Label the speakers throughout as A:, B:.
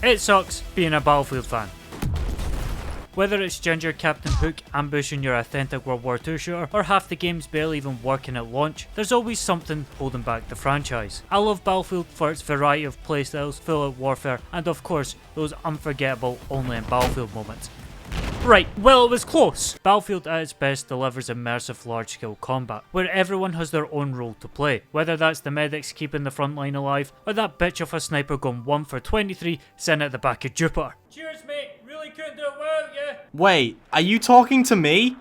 A: It sucks being a Battlefield fan. Whether it's Ginger Captain Hook ambushing your authentic World War II shooter, or half the games barely even working at launch, there's always something holding back the franchise. I love Battlefield for its variety of playstyles, full-out warfare, and of course, those unforgettable only in Battlefield moments. Right, well it was close. Battlefield at its best delivers immersive large-scale combat, where everyone has their own role to play, whether that's the medics keeping the front line alive, or that bitch of a sniper going 1 for 23 sitting at the back of Jupiter. Cheers mate, really couldn't do it without you.
B: Wait, are you talking to me?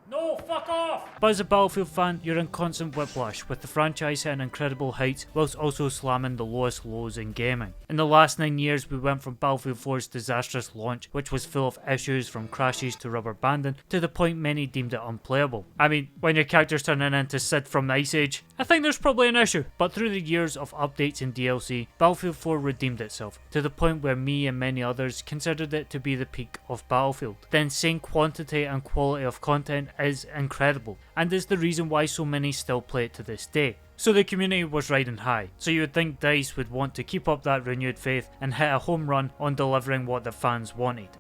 A: No, fuck off! But as a Battlefield fan, you're in constant whiplash, with the franchise hitting incredible heights whilst also slamming the lowest lows in gaming. In the last 9 years, we went from Battlefield 4's disastrous launch, which was full of issues from crashes to rubber banding, to the point many deemed it unplayable. I mean, when your character's turning into Sid from the Ice Age, I think there's probably an issue. But through the years of updates and DLC, Battlefield 4 redeemed itself, to the point where me and many others considered it to be the peak of Battlefield. The insane quantity and quality of content is incredible, and is the reason why so many still play it to this day. So the community was riding high, so you would think DICE would want to keep up that renewed faith and hit a home run on delivering what the fans wanted.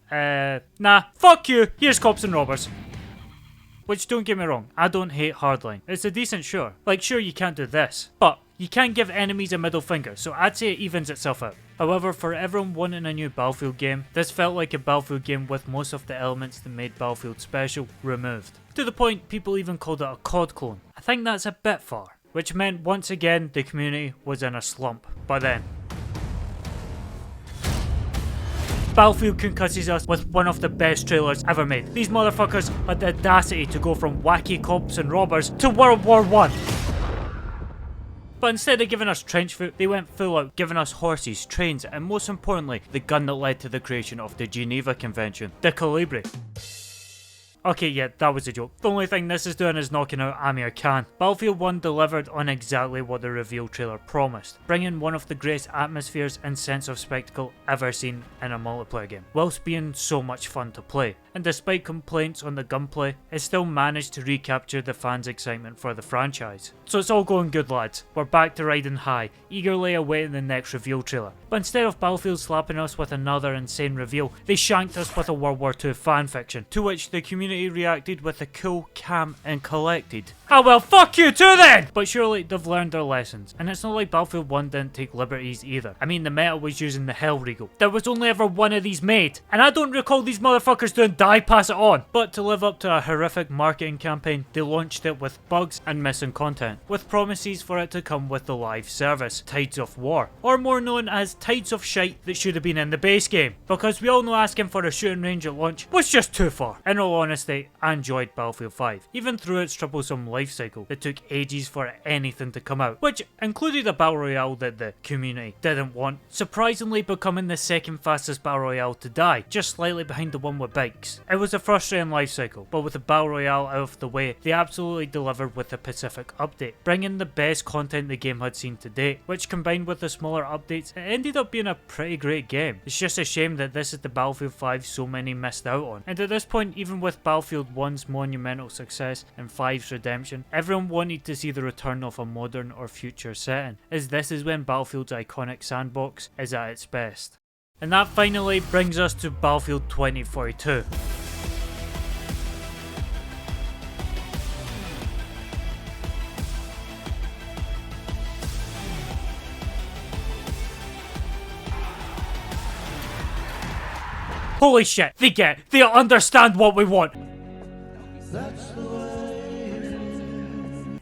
A: Nah, fuck you, here's Cops and Robbers. Which, don't get me wrong, I don't hate Hardline, it's a decent shooter. Like, sure you can't do this, but you can give enemies a middle finger, so I'd say it evens itself out. However, for everyone wanting a new Battlefield game, this felt like a Battlefield game with most of the elements that made Battlefield special removed. To the point, people even called it a COD clone. I think that's a bit far. Which meant once again the community was in a slump. But then Battlefield concusses us with one of the best trailers ever made. These motherfuckers had the audacity to go from wacky cops and robbers to World War I. But instead of giving us trench foot, they went full out, giving us horses, trains, and most importantly, the gun that led to the creation of the Geneva Convention, the Calibri. Okay, yeah, that was a joke. The only thing this is doing is knocking out Amir Khan. Battlefield 1 delivered on exactly what the reveal trailer promised, bringing one of the greatest atmospheres and sense of spectacle ever seen in a multiplayer game, whilst being so much fun to play. And despite complaints on the gunplay, it still managed to recapture the fans' excitement for the franchise. So it's all going good, lads. We're back to riding high, eagerly awaiting the next reveal trailer. But instead of Battlefield slapping us with another insane reveal, they shanked us with a World War II fanfiction, to which the community reacted with a cool, calm and collected. Ah well, fuck you too then! But surely they've learned their lessons, and it's not like Battlefield 1 didn't take liberties either. I mean, the meta was using the Hell Regal. There was only ever one of these made, and I don't recall these motherfuckers doing die pass it on. But to live up to a horrific marketing campaign, they launched it with bugs and missing content, with promises for it to come with the live service, Tides of War, or more known as Tides of Shite that should have been in the base game, because we all know asking for a shooting range at launch was just too far. In all honesty, I enjoyed Battlefield 5, even through its troublesome life cycle that took ages for anything to come out, which included a battle royale that the community didn't want, surprisingly becoming the second fastest battle royale to die, just slightly behind the one with bikes. It was a frustrating life cycle, but with the battle royale out of the way, they absolutely delivered with the Pacific update, bringing the best content the game had seen to date, which combined with the smaller updates, it ended up being a pretty great game. It's just a shame that this is the Battlefield 5 so many missed out on, and at this point, even with Battlefield 1's monumental success and 5's redemption, everyone wanted to see the return of a modern or future setting, as this is when Battlefield's iconic sandbox is at its best. And that finally brings us to Battlefield 2042. Holy shit, they understand what we want.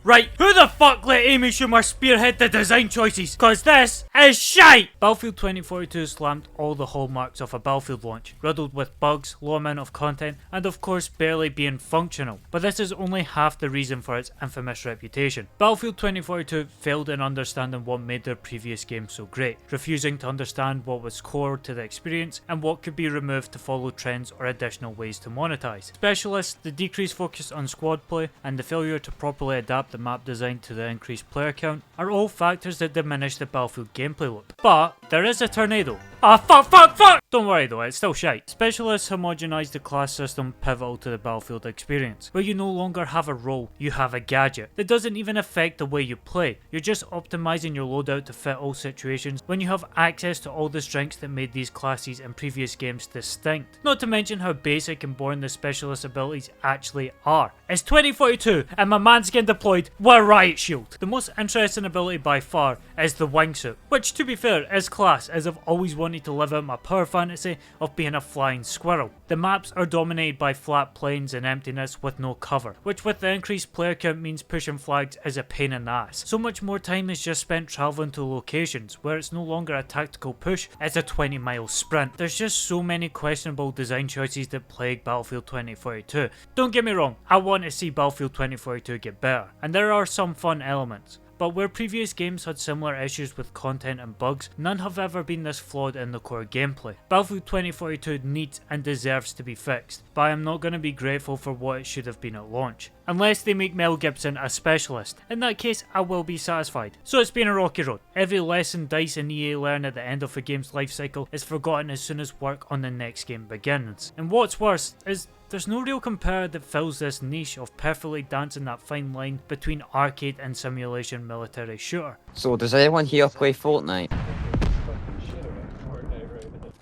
A: Right, who the fuck let Amy Schumer spearhead the design choices? Cause this is shite! Battlefield 2042 slammed all the hallmarks of a Battlefield launch, riddled with bugs, low amount of content, and of course barely being functional. But this is only half the reason for its infamous reputation. Battlefield 2042 failed in understanding what made their previous game so great, refusing to understand what was core to the experience and what could be removed to follow trends or additional ways to monetize. Specialists, the decreased focus on squad play, and the failure to properly adapt the map design to the increased player count are all factors that diminish the Battlefield gameplay loop. But there is a tornado. Ah, fuck! Don't worry though, it's still shite. Specialists homogenise the class system pivotal to the Battlefield experience, where you no longer have a role, you have a gadget. That doesn't even affect the way you play. You're just optimising your loadout to fit all situations when you have access to all the strengths that made these classes in previous games distinct. Not to mention how basic and boring the specialist abilities actually are. It's 2042 and my man's getting deployed with a riot shield. The most interesting ability by far is the wingsuit, which to be fair is class, as I've always wanted to live out my power fantasy of being a flying squirrel. The maps are dominated by flat plains and emptiness with no cover, which with the increased player count means pushing flags is a pain in the ass. So much more time is just spent travelling to locations where it's no longer a tactical push, it's a 20-mile sprint. There's just so many questionable design choices that plague Battlefield 2042. Don't get me wrong, I want to see Battlefield 2042 get better, and there are some fun elements. But where previous games had similar issues with content and bugs, none have ever been this flawed in the core gameplay. Battlefield 2042 needs and deserves to be fixed, but I am not going to be grateful for what it should have been at launch. Unless they make Mel Gibson a specialist. In that case, I will be satisfied. So it's been a rocky road. Every lesson DICE and EA learn at the end of a game's life cycle is forgotten as soon as work on the next game begins. And what's worse is there's no real competitor that fills this niche of perfectly dancing that fine line between arcade and simulation military shooter.
C: So does anyone here play Fortnite?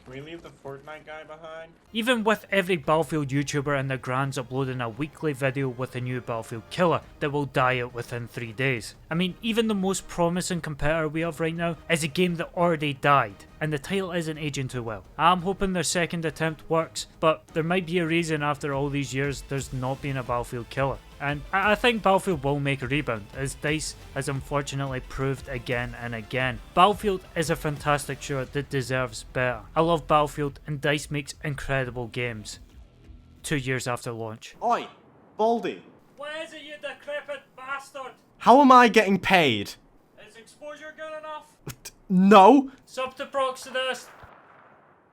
B: Can we leave the Fortnite guy behind?
A: Even with every Battlefield YouTuber and their grands uploading a weekly video with a new Battlefield killer that will die out within 3 days. I mean, even the most promising competitor we have right now is a game that already died, and the title isn't aging too well. I'm hoping their second attempt works, but there might be a reason after all these years there's not been a Battlefield killer. And I think Battlefield will make a rebound, as DICE has unfortunately proved again and again. Battlefield is a fantastic shooter that deserves better. I love Battlefield and DICE makes incredible games. 2 years after launch.
B: Oi, Baldy.
A: What is it, you decrepit bastard?
B: How am I getting paid?
A: Is exposure good enough?
B: No.
A: Sub to prox to this.